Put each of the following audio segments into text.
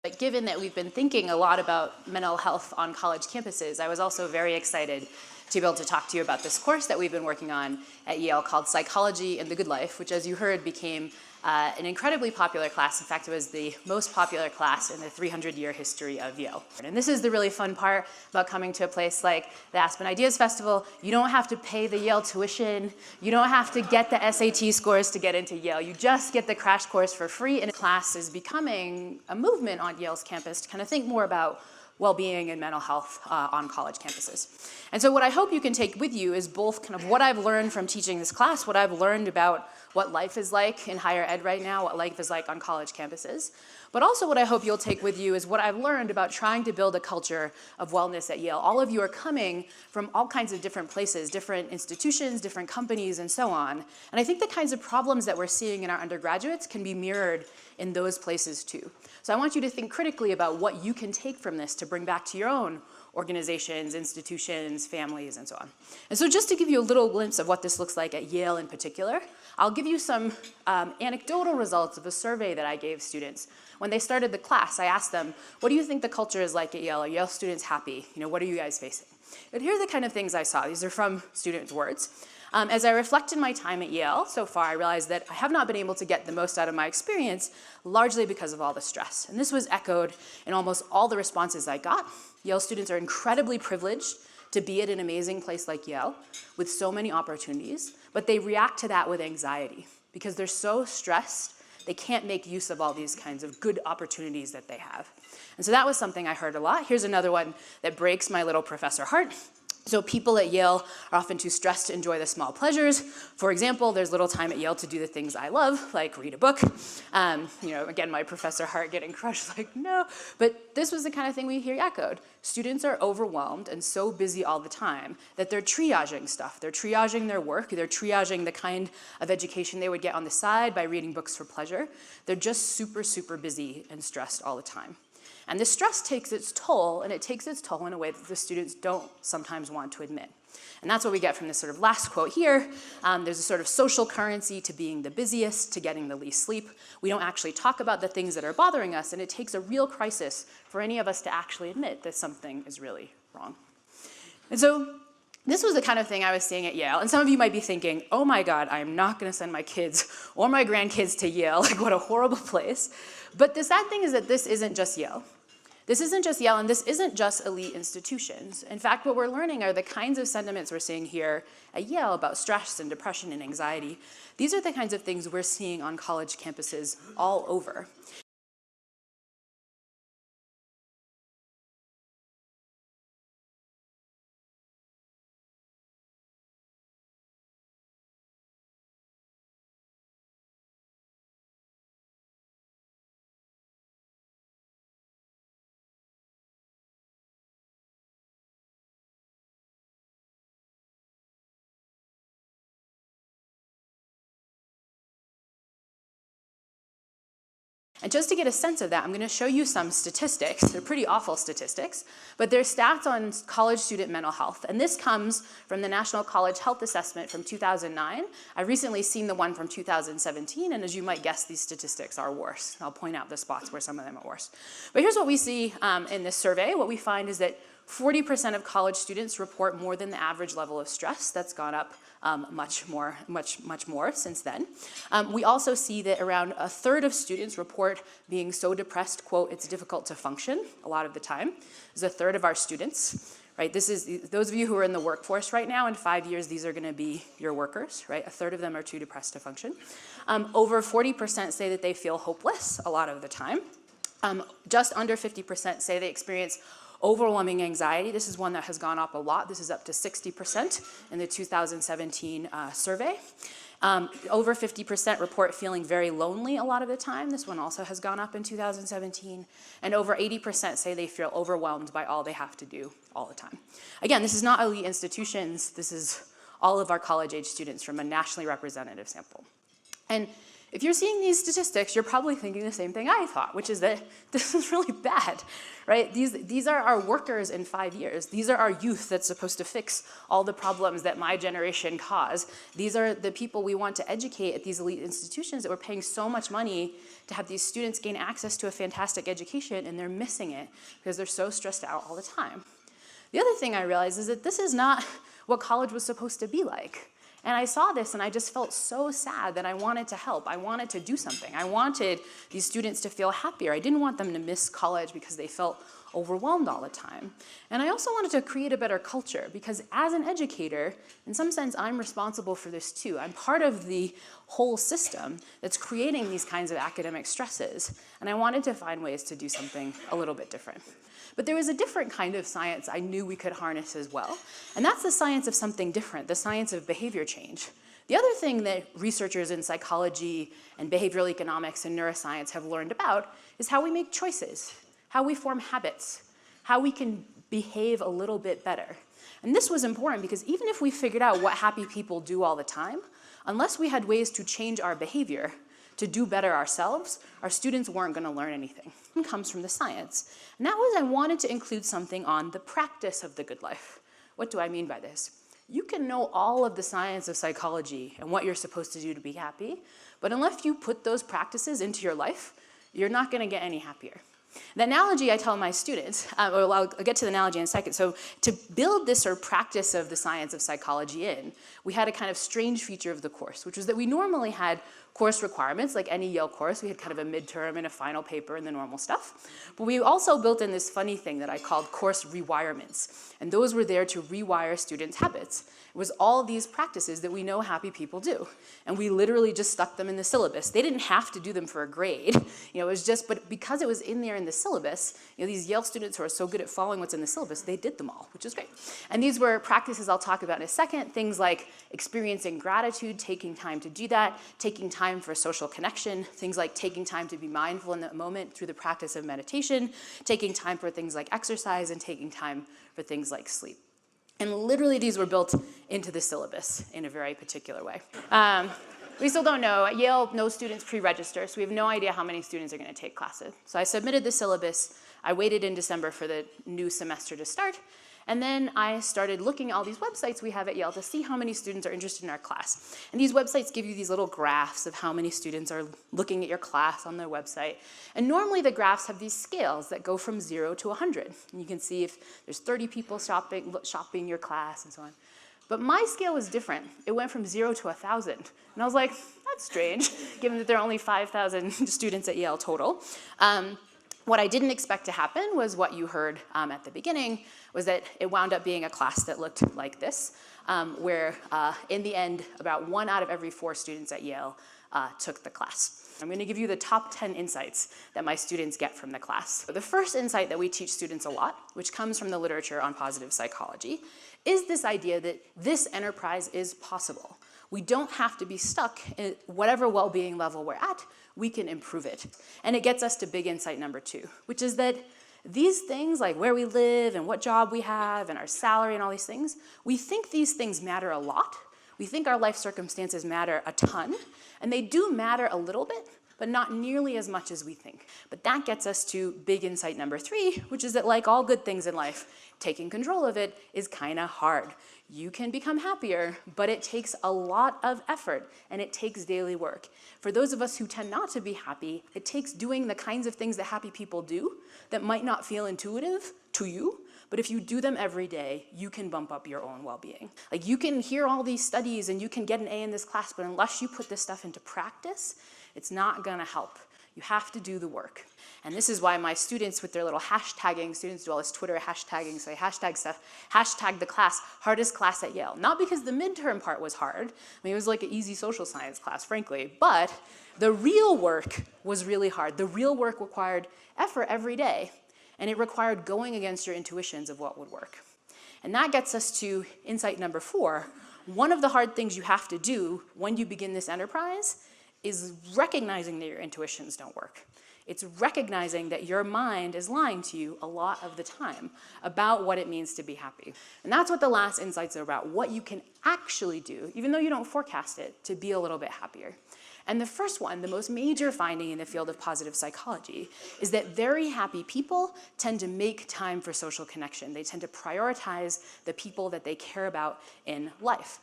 But given that we've been thinking a lot about mental health on college campuses, I was also very excited to be able to talk to you about this course that we've been working on at Yale called Psychology and the Good Life, which, as you heard, became an incredibly popular class. In fact, it was the most popular class in the 300-year history of Yale. And this is the really fun part about coming to a place like the Aspen Ideas Festival. You don't have to pay the Yale tuition. You don't have to get the SAT scores to get into Yale. You just get the crash course for free. And the class is becoming a movement on Yale's campus to kind of think more about well-being and mental health on college campuses. And so what I hope you can take with you is both kind of what I've learned from teaching this class, what I've learned about what life is like in higher ed right now, what life is like on college campuses. But also what I hope you'll take with you is what I've learned about trying to build a culture of wellness at Yale. All of you are coming from all kinds of different places, different institutions, different companies, and so on. And I think the kinds of problems that we're seeing in our undergraduates can be mirrored in those places too. So I want you to think critically about what you can take from this to bring back to your own organizations, institutions, families, and so on. And so just to give you a little glimpse of what this looks like at Yale in particular, I'll give you some anecdotal results of a survey that I gave students. When they started the class, I asked them, what do you think the culture is like at Yale? Are Yale students happy? What are you guys facing? And here are the kind of things I saw. These are from students' words. As I reflected my time at Yale so far, I realized that I have not been able to get the most out of my experience, largely because of all the stress. And this was echoed in almost all the responses I got. Yale students are incredibly privileged to be at an amazing place like Yale with so many opportunities, but they react to that with anxiety because they're so stressed, they can't make use of all these kinds of good opportunities that they have. And so that was something I heard a lot. Here's another one that breaks my little professor heart. So people at Yale are often too stressed to enjoy the small pleasures. For example, there's little time at Yale to do the things I love, like read a book. Again, my professor heart getting crushed, like, no. But this was the kind of thing we hear echoed. Students are overwhelmed and so busy all the time that they're triaging stuff. They're triaging their work. They're triaging the kind of education they would get on the side by reading books for pleasure. They're just super, super busy and stressed all the time. And this stress takes its toll, and it takes its toll in a way that the students don't sometimes want to admit. And that's what we get from this sort of last quote here. There's a sort of social currency to being the busiest, to getting the least sleep. We don't actually talk about the things that are bothering us, and it takes a real crisis for any of us to actually admit that something is really wrong. And so this was the kind of thing I was seeing at Yale. And some of you might be thinking, oh my God, I am not going to send my kids or my grandkids to Yale. Like, what a horrible place. But the sad thing is that this isn't just Yale. This isn't just Yale, and this isn't just elite institutions. In fact, what we're learning are the kinds of sentiments we're seeing here at Yale about stress and depression and anxiety. These are the kinds of things we're seeing on college campuses all over. And just to get a sense of that, I'm going to show you some statistics. They're pretty awful statistics, but they're stats on college student mental health. And this comes from the National College Health Assessment from 2009. I've recently seen the one from 2017, and as you might guess, these statistics are worse. I'll point out the spots where some of them are worse. But here's what we see in this survey. What we find is that 40% of college students report more than the average level of stress. That's gone up much more since then. We also see that around a third of students report being so depressed, quote, it's difficult to function a lot of the time. There's a third of our students, right? This is those of you who are in the workforce right now. In 5 years, these are going to be your workers, right? A third of them are too depressed to function. Over 40% say that they feel hopeless a lot of the time. Just under 50% say they experience overwhelming anxiety. This is one that has gone up a lot. This is up to 60% in the 2017 survey. Over 50% report feeling very lonely a lot of the time. This one also has gone up in 2017. And over 80% say they feel overwhelmed by all they have to do all the time. Again, this is not elite institutions. This is all of our college-age students from a nationally representative sample. And If you're seeing these statistics, you're probably thinking the same thing I thought, which is that this is really bad, right? These are our workers in 5 years. These are our youth that's supposed to fix all the problems that my generation caused. These are the people we want to educate at these elite institutions that we're paying so much money to have these students gain access to a fantastic education, and they're missing it because they're so stressed out all the time. The other thing I realized is that this is not what college was supposed to be like. And I saw this and I just felt so sad that I wanted to help. I wanted to do something. I wanted these students to feel happier. I didn't want them to miss college because they felt overwhelmed all the time. And I also wanted to create a better culture because as an educator, in some sense, I'm responsible for this too. I'm part of the whole system that's creating these kinds of academic stresses. And I wanted to find ways to do something a little bit different. But there was a different kind of science I knew we could harness as well. And that's the science of something different, the science of behavior change. The other thing that researchers in psychology and behavioral economics and neuroscience have learned about is how we make choices, how we form habits, how we can behave a little bit better. And this was important because even if we figured out what happy people do all the time, unless we had ways to change our behavior, to do better ourselves, our students weren't going to learn anything. It comes from the science. And that was I wanted to include something on the practice of the good life. What do I mean by this? You can know all of the science of psychology and what you're supposed to do to be happy, but unless you put those practices into your life, you're not going to get any happier. The analogy I tell my students, well, I'll get to the analogy in a second. So to build this sort of practice of the science of psychology in, we had a kind of strange feature of the course, which was that we normally had course requirements, like any Yale course. We had kind of a midterm and a final paper and the normal stuff. But we also built in this funny thing that I called course rewirements. And those were there to rewire students' habits. It was all these practices that we know happy people do. And we literally just stuck them in the syllabus. They didn't have to do them for a grade. It was just, but because it was in there in the syllabus, these Yale students who are so good at following what's in the syllabus, they did them all, which is great. And these were practices I'll talk about in a second, things like experiencing gratitude, taking time to do that, taking time for social connection, things like taking time to be mindful in the moment through the practice of meditation, taking time for things like exercise, and taking time for things like sleep. And literally these were built into the syllabus in a very particular way. We still don't know. At Yale, no students pre-register, so we have no idea how many students are going to take classes. So I submitted the syllabus. I waited in December for the new semester to start. And then I started looking at all these websites we have at Yale to see how many students are interested in our class. And these websites give you these little graphs of how many students are looking at your class on their website. And normally the graphs have these scales that go from 0 to 100. And you can see if there's 30 people shopping your class and so on. But my scale was different. It went from 0 to 1,000. And I was like, that's strange, given that there are only 5,000 students at Yale total. What I didn't expect to happen was what you heard at the beginning, was that it wound up being a class that looked like this, where in the end, about 1 out of every 4 students at Yale took the class. I'm going to give you the top 10 insights that my students get from the class. The first insight that we teach students a lot, which comes from the literature on positive psychology, is this idea that this enterprise is possible. We don't have to be stuck at whatever well-being level we're at. We can improve it. And it gets us to big insight number 2, which is that these things, like where we live and what job we have and our salary and all these things, we think these things matter a lot. We think our life circumstances matter a ton, and they do matter a little bit, but not nearly as much as we think. But that gets us to big insight number 3, which is that like all good things in life, taking control of it is kind of hard. You can become happier, but it takes a lot of effort, and it takes daily work. For those of us who tend not to be happy, it takes doing the kinds of things that happy people do that might not feel intuitive to you, but if you do them every day, you can bump up your own well-being. Like you can hear all these studies and you can get an A in this class, but unless you put this stuff into practice, it's not gonna help. You have to do the work. And this is why my students with their little hashtagging, students do all this Twitter hashtagging, so they hashtag stuff, hashtag the class, hardest class at Yale. Not because the midterm part was hard. I mean, it was like an easy social science class, frankly, but the real work was really hard. The real work required effort every day, and it required going against your intuitions of what would work. And that gets us to insight number 4. One of the hard things you have to do when you begin this enterprise is recognizing that your intuitions don't work. It's recognizing that your mind is lying to you a lot of the time about what it means to be happy. And that's what the last insights are about, what you can actually do, even though you don't forecast it, to be a little bit happier. And the first one, the most major finding in the field of positive psychology, is that very happy people tend to make time for social connection. They tend to prioritize the people that they care about in life.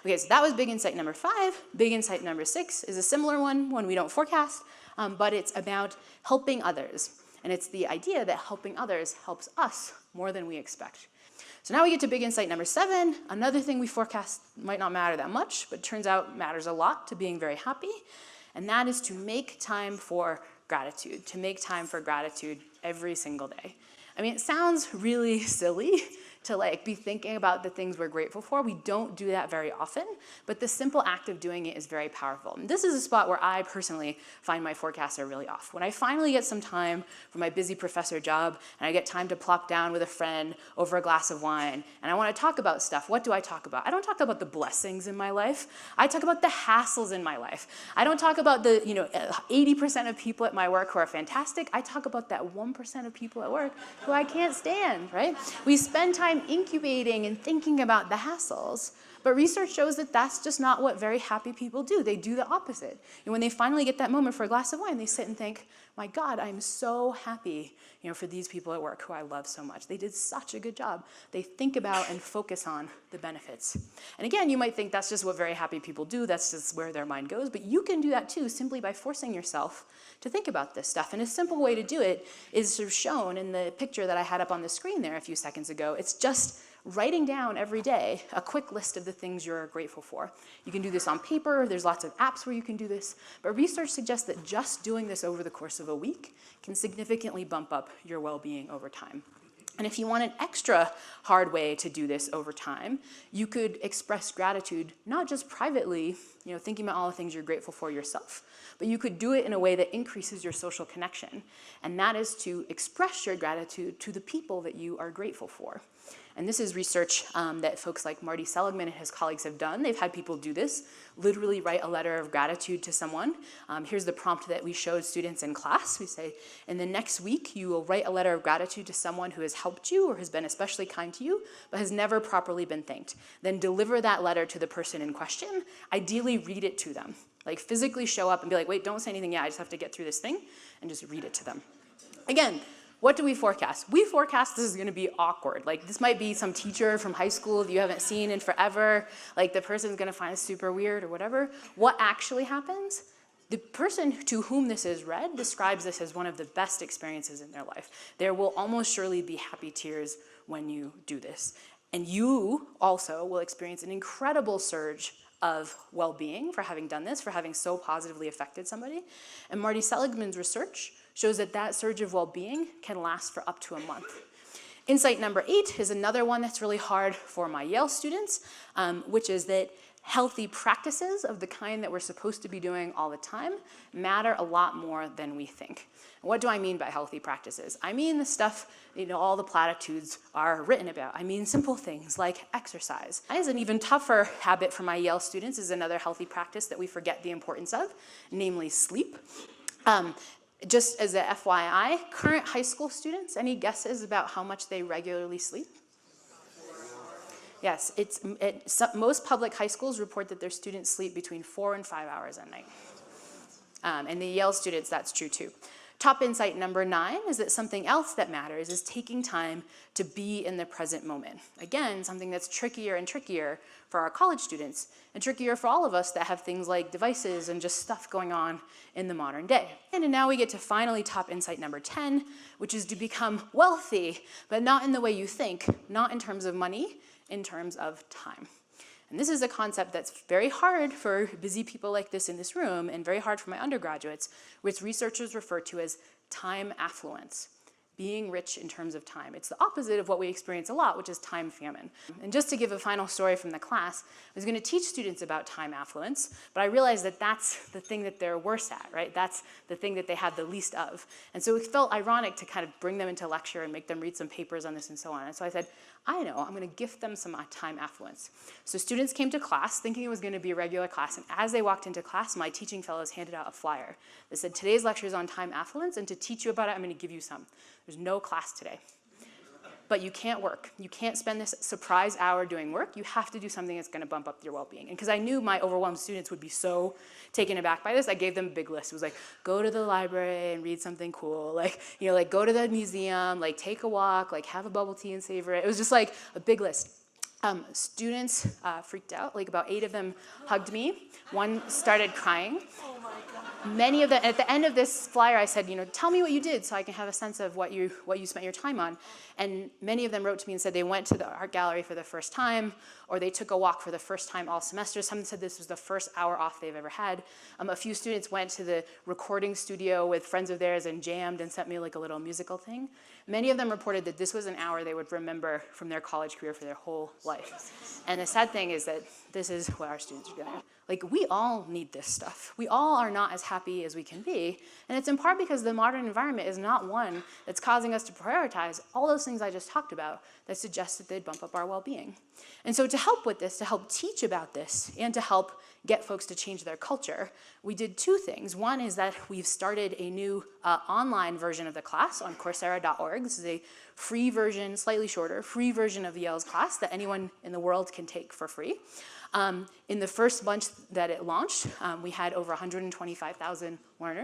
Okay, so that was big insight number 5. Big insight number 6 is a similar one we don't forecast, but it's about helping others. And it's the idea that helping others helps us more than we expect. So now we get to big insight number 7. Another thing we forecast might not matter that much, but turns out matters a lot to being very happy. And that is to make time for gratitude, to make time for gratitude every single day. I mean, it sounds really silly to be thinking about the things we're grateful for. We don't do that very often, but the simple act of doing it is very powerful. And this is a spot where I personally find my forecasts are really off. When I finally get some time from my busy professor job and I get time to plop down with a friend over a glass of wine and I want to talk about stuff, what do I talk about? I don't talk about the blessings in my life. I talk about the hassles in my life. I don't talk about the 80% of people at my work who are fantastic. I talk about that 1% of people at work who I can't stand, right? We spend time incubating and thinking about the hassles, but research shows that that's just not what very happy people do. They do the opposite. And when they finally get that moment for a glass of wine, they sit and think, my God, I'm so happy, for these people at work who I love so much. They did such a good job. They think about and focus on the benefits. And again, you might think that's just what very happy people do. That's just where their mind goes. But you can do that too, simply by forcing yourself to think about this stuff. And a simple way to do it is sort of shown in the picture that I had up on the screen there a few seconds ago. It's just writing down every day a quick list of the things you're grateful for. You can do this on paper. There's lots of apps where you can do this. But research suggests that just doing this over the course of a week can significantly bump up your well-being over time. And if you want an extra hard way to do this over time, you could express gratitude not just privately, thinking about all the things you're grateful for yourself, but you could do it in a way that increases your social connection. And that is to express your gratitude to the people that you are grateful for. And this is research that folks like Marty Seligman and his colleagues have done. They've had people do this, literally write a letter of gratitude to someone. Here's the prompt that we showed students in class. We say, in the next week, you will write a letter of gratitude to someone who has helped you or has been especially kind to you, but has never properly been thanked. Then deliver that letter to the person in question. Ideally, read it to them. Physically show up and be like, wait, don't say anything yet. I just have to get through this thing, and just read it to them. Again, what do we forecast? We forecast this is going to be awkward. This might be some teacher from high school that you haven't seen in forever. The person's going to find it super weird or whatever. What actually happens? The person to whom this is read describes this as one of the best experiences in their life. There will almost surely be happy tears when you do this. And you also will experience an incredible surge of well-being for having done this, for having so positively affected somebody. And Marty Seligman's research shows that that surge of well-being can last for up to a month. Insight number 8 is another one that's really hard for my Yale students, which is that healthy practices of the kind that we're supposed to be doing all the time matter a lot more than we think. What do I mean by healthy practices? I mean the stuff, all the platitudes are written about. I mean simple things like exercise. As an even tougher habit for my Yale students is another healthy practice that we forget the importance of, namely sleep. Just as a FYI, current high school students, any guesses about how much they regularly sleep? Yes, most public high schools report that their students sleep between 4 and 5 hours at night. And the Yale students, that's true too. Top insight number 9 is that something else that matters is taking time to be in the present moment. Again, something that's trickier and trickier for our college students and trickier for all of us that have things like devices and just stuff going on in the modern day. And now we get to finally top insight number 10, which is to become wealthy, but not in the way you think, not in terms of money, in terms of time. And this is a concept that's very hard for busy people like this in this room and very hard for my undergraduates, which researchers refer to as time affluence, being rich in terms of time. It's the opposite of what we experience a lot, which is time famine. And just to give a final story from the class, I was going to teach students about time affluence, but I realized that that's the thing that they're worse at, right? That's the thing that they have the least of. And so it felt ironic to kind of bring them into lecture and make them read some papers on this and so on. And so I said, I know, I'm going to gift them some time affluence. So students came to class thinking it was going to be a regular class, and as they walked into class, my teaching fellows handed out a flyer that said, today's lecture is on time affluence, and to teach you about it, I'm going to give you some. There's no class today. but you can't work. You can't spend this surprise hour doing work. You have to do something that's gonna bump up your well-being. And because I knew my overwhelmed students would be so taken aback by this, I gave them a big list. It was like, go to the library and read something cool. Like, you know, like go to the museum, like take a walk, like have a bubble tea and savor it. It was just like a big list. Students freaked out. Like about 8 of them hugged me. One started crying. Many of them, at the end of this flyer, I said, you know, tell me what you did so I can have a sense of what you spent your time on. And many of them wrote to me and said they went to the art gallery for the first time, or they took a walk for the first time all semester. Some said this was the first hour off they've ever had. A few students went to the recording studio with friends of theirs and jammed and sent me like a little musical thing. Many of them reported that this was an hour they would remember from their college career for their whole life. And the sad thing is that this is what our students are doing. Like, we all need this stuff. We all are not as happy as we can be. And it's in part because the modern environment is not one that's causing us to prioritize all those things I just talked about that suggest that they'd bump up our well-being. And so to help with this, to help teach about this, and to help get folks to change their culture, we did 2 things. One is that we've started a new online version of the class on Coursera.org. This is a free version, slightly shorter, free version of Yale's class that anyone in the world can take for free. In the first month that it launched, we had over 125,000 learners.